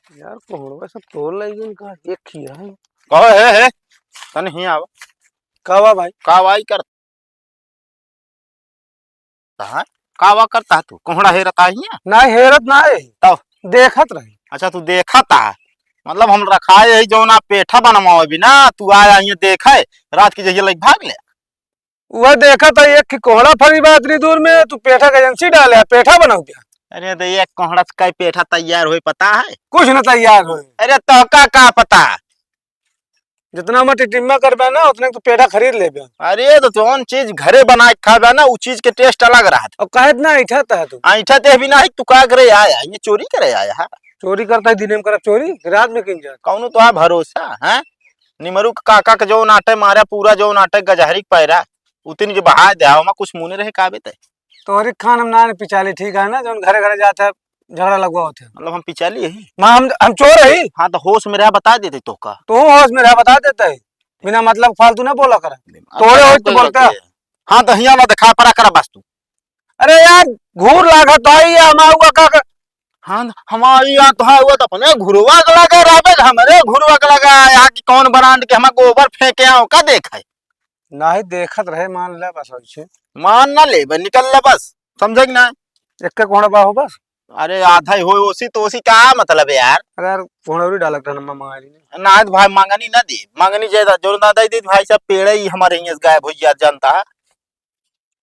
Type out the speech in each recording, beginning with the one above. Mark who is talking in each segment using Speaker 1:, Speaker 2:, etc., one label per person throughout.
Speaker 1: यार कोहड़वा सब तोड़ लगी का एक खिया है।
Speaker 2: कहो है तन ही आव
Speaker 1: कावा भाई
Speaker 2: कावाई करता है। कावा करता है तू कोहड़ा हे रता ही है
Speaker 1: ना हेरत ना है
Speaker 2: तब।
Speaker 1: देखत रही।
Speaker 2: अच्छा तू देखा ता मतलब हम रखाए है जो ना पेठा बनवाओ भी ना तू आया ये देखे रात की जगह लग भाग ले।
Speaker 1: वह देखत है एक कोहड़ा फरी बा इतनी दूर में तू पेठा का एजेंसी डाले है, पेठा बनाऊ क्या?
Speaker 2: अरे तो ये कोहड़ा का पेठा तैयार हो पता है?
Speaker 1: कुछ न तैयार हो।
Speaker 2: अरे तो का पता
Speaker 1: जितना मत टिम्मा करबे ना उतने तू पेठा खरीद ले बे।
Speaker 2: अरे तो कौन चीज घरे बना के खाबे ना वो चीज के टेस्ट अलग रहा
Speaker 1: अब कहत ना ऐठा है तू
Speaker 2: ऐठा ते भी ना तू का करे आया ये चोरी करे आया है।
Speaker 1: चोरी करता है दिन में कर चोरी रात में किन जा
Speaker 2: कौन तो भरोसा है निमरू काका का जो नाटे मारा पूरा जो नाटक गजहरी पैरा उतनी जो बहा दे कुछ मुने रहे काबे ते
Speaker 1: तोहरी खान हम ना पिचाली ठीक है ना जो घरे घरे जाता है झगड़ा लगवा होते
Speaker 2: मतलब हम पिचाली है
Speaker 1: मां हम चोर है।
Speaker 2: हाँ तो होश में रहा बता देते तो का
Speaker 1: तू होश में रह बता देता है बिना मतलब फालतू ना बोला कर तोड़े हो तो बोलता।
Speaker 2: हाँ तो हिया ना दिखा पड़ा करा बस तू।
Speaker 1: अरे यार घूर लागत है या माऊगा का
Speaker 2: हाँ हमारी यहाँ तो हुआ तो अपने घुरवा के लगा रहे हमारे घुरवा के लगा यहाँ की कौन ब्रांड के हम गोबर फेंके आओ का देखा
Speaker 1: ना ही देखत रहे मान ले बस ऐसे
Speaker 2: मान ना ले निकल ले बस समझे ना
Speaker 1: एक का कोण बा हो बस।
Speaker 2: अरे आधा ही हो उसी तो उसी का मतलब है यार
Speaker 1: अगर कोणवरी डालक था नम्मा मंगाई ने
Speaker 2: ना भाई मांगनी ना दी मांगनी ज्यादा जो ना दे दी भाई सब पेड़ ही हमारे यहाँ गायब हो जाता जानता है।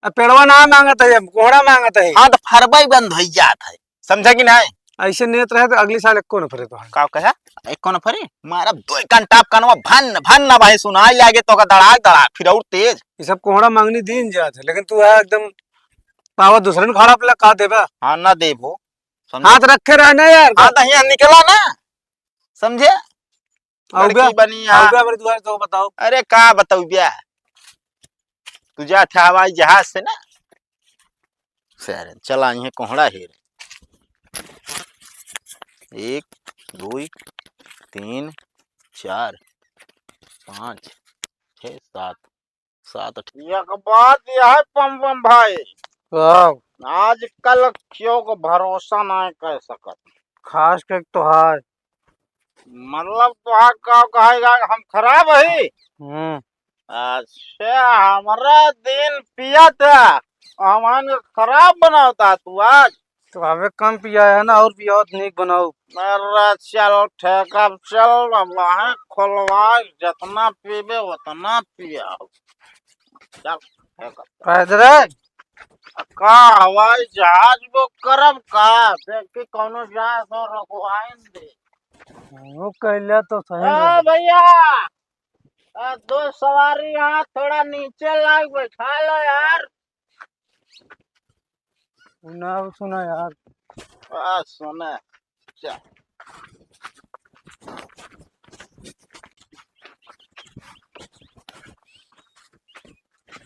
Speaker 1: अब पेड़वा ना मांगत है कोहड़ा मांगत है।
Speaker 2: हाँ तो फरबा ही बंद हो जाता है समझा कि नहीं
Speaker 1: ऐसे नेत रहे तो अगली साल एक को न फरे तो
Speaker 2: का कहा एक कौन फरे मारा दो घंटा कनवा भन भन ना भाई सुनाई लागे तो का दड़ाक दड़ाक फिर और तेज
Speaker 1: ये सब कोहड़ा मांगनी दिन जात है लेकिन तू है एकदम पावा दूसरे ने खड़ा पला का देबा।
Speaker 2: हाँ ना देबो
Speaker 1: हाथ रखे रहना यार।
Speaker 2: हाँ तो यहाँ निकला ना समझे
Speaker 1: आउगा
Speaker 2: बनी
Speaker 1: आउगा मेरे द्वार तो बताओ।
Speaker 2: अरे का बताऊ ब्या तुझा था हवाई जहाज से ना सर चला ये कोहड़ा हेर 1 2 3 4 5 6 7 7 8 बात यह है पम भाई आजकल क्यों को भरोसा नहीं कर सकत
Speaker 1: खास के तो है
Speaker 2: मतलब तो का कहेगा हम खराब है। अच्छा हमारा दिन पिया था हमारे खराब बनाता तू आज
Speaker 1: तो हमें कम पिया है ना और पिया तो नहीं बनाओ।
Speaker 2: अरे चल ठेका चल वहाँ खोलवा जितना पीबे उतना पिया चल
Speaker 1: पैदल
Speaker 2: का हवाई जहाज बुक करब का देखी कोनो जाए तो रखवाइन दे
Speaker 1: वो कहले तो सही
Speaker 2: ए भैया 2 सवारी यहाँ थोड़ा नीचे लाग बैठा लो यार
Speaker 1: सुना यार
Speaker 2: सुने चल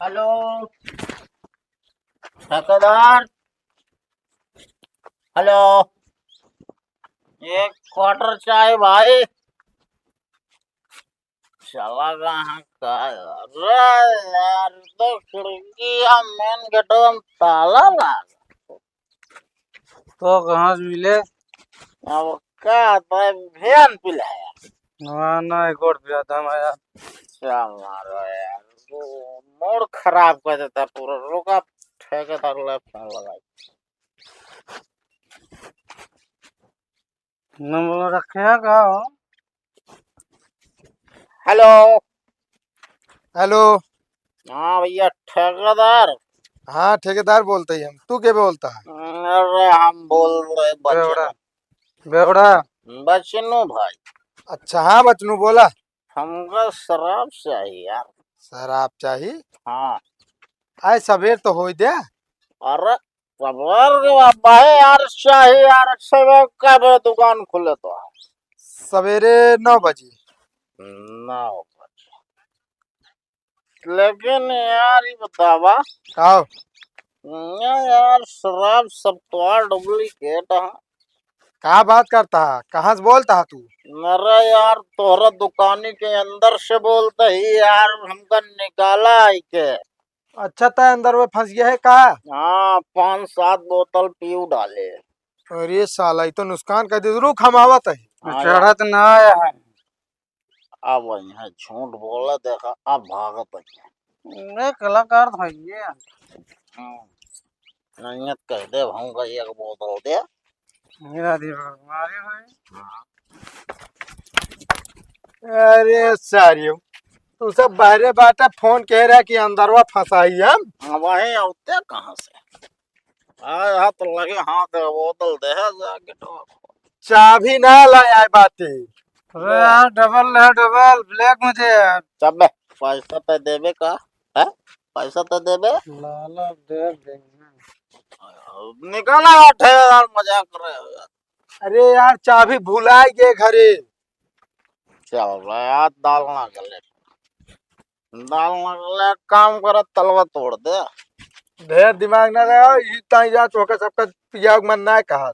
Speaker 2: हेलो ठेकेदार हेलो एक क्वार्टर चाय भाई चला कहाँ का अरे यार तो खिड़की मेन गेट में ताला लगा
Speaker 1: तो कहाँ से मिले
Speaker 2: अब क्या भेन पिलाया
Speaker 1: ना ना एक और पिया था मैं यार।
Speaker 2: क्या मारो यार मूड खराब कर देता पूरा रुका ठेकेदार ले फोन लगाई
Speaker 1: नंबर रखे का
Speaker 2: हेलो
Speaker 1: हेलो।
Speaker 2: हाँ भैया ठेकेदार
Speaker 1: हाँ ठेकेदार बोलते ही हम तू क्या बोलता है?
Speaker 2: अरे हम बोल रहे
Speaker 1: बेवड़ा बेवड़ा
Speaker 2: बचनू भाई।
Speaker 1: अच्छा हाँ बचनू बोला
Speaker 2: हमको शराब चाहिए यार।
Speaker 1: शराब चाहिए?
Speaker 2: हाँ
Speaker 1: आए सवेर तो हो दे।
Speaker 2: अरे सवेर के बाबा है यार चाहिए यार सवेर कब दुकान खुले तो
Speaker 1: सवेरे 9 बजे।
Speaker 2: 9 बजे लेकिन यार ये बतावा
Speaker 1: आओ
Speaker 2: यार शराब सब तो डुप्लीकेट है।
Speaker 1: कहाँ बात करता है कहाँ से बोलता है तू?
Speaker 2: मेरा यार तोहरा दुकानी के अंदर से बोलते ही यार हमका निकाला है के।
Speaker 1: अच्छा था अंदर में फंस गया है कहा?
Speaker 2: हाँ 5-7 बोतल पीऊ डाले।
Speaker 1: अरे साला ये तो नुकसान कर दे रुक हम आवत है। चढ़त ना आया है।
Speaker 2: अब यहाँ झूठ बोला देखा अब भागत है।
Speaker 1: मैं कलाकार था ये।
Speaker 2: नहीं कह दे भाऊंगा एक बोतल दे।
Speaker 1: मेरा दिमाग मारे भाई।
Speaker 3: अरे सारियो तू सब बाहरे बाटा फोन कह रहा कि अंदरवा फंसाई हम।
Speaker 2: वही आते कहाँ से आए हाथ लगे हाथ बोतल दे जाके तो।
Speaker 3: चाबी ना लाया बाटे।
Speaker 1: अरे यार डबल है, डबल ब्लैक मुझे यार।
Speaker 2: चल बे पैसा तो देबे का है। पैसा तो देबे।
Speaker 1: लाला दे देंगे।
Speaker 2: निकाला 8,000 मजाक कर रहे हो यार।
Speaker 3: अरे यार चाबी भुला गए घरे।
Speaker 2: चल रहा यार डालना गले डालना गले काम कर तलवा तोड़ दे।
Speaker 3: ढेर दिमाग ना लगाओ इतना जा चौका सबका पिया मन ना कहा।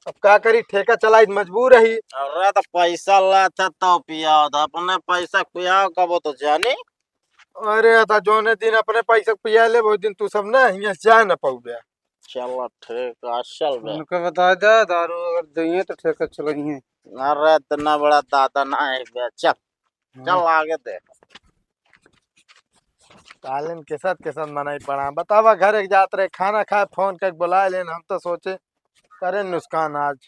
Speaker 3: अब क्या करी ठेका चलाई मजबूर रही।
Speaker 2: अरे तो पैसा लाता तो पिया था अपने पैसा पिया कब तो जानी।
Speaker 3: अरे था जोने दिन अपने पैसा पिया ले वो दिन तू सब ना यहाँ से जा न पाऊ गया।
Speaker 2: चलो ठीक है चल बे।
Speaker 1: उनको बता दे दारू अगर चाहिए तो ठेका चलाइए।
Speaker 2: अरे इतना बड़ा दादा ना है बे चल चल आगे दे।
Speaker 3: तालिम के साथ मनाई पड़ा बतावा घर एक जात रहे खाना खाए फोन करके बुला लेना हम तो सोचे करे नुकसान आज।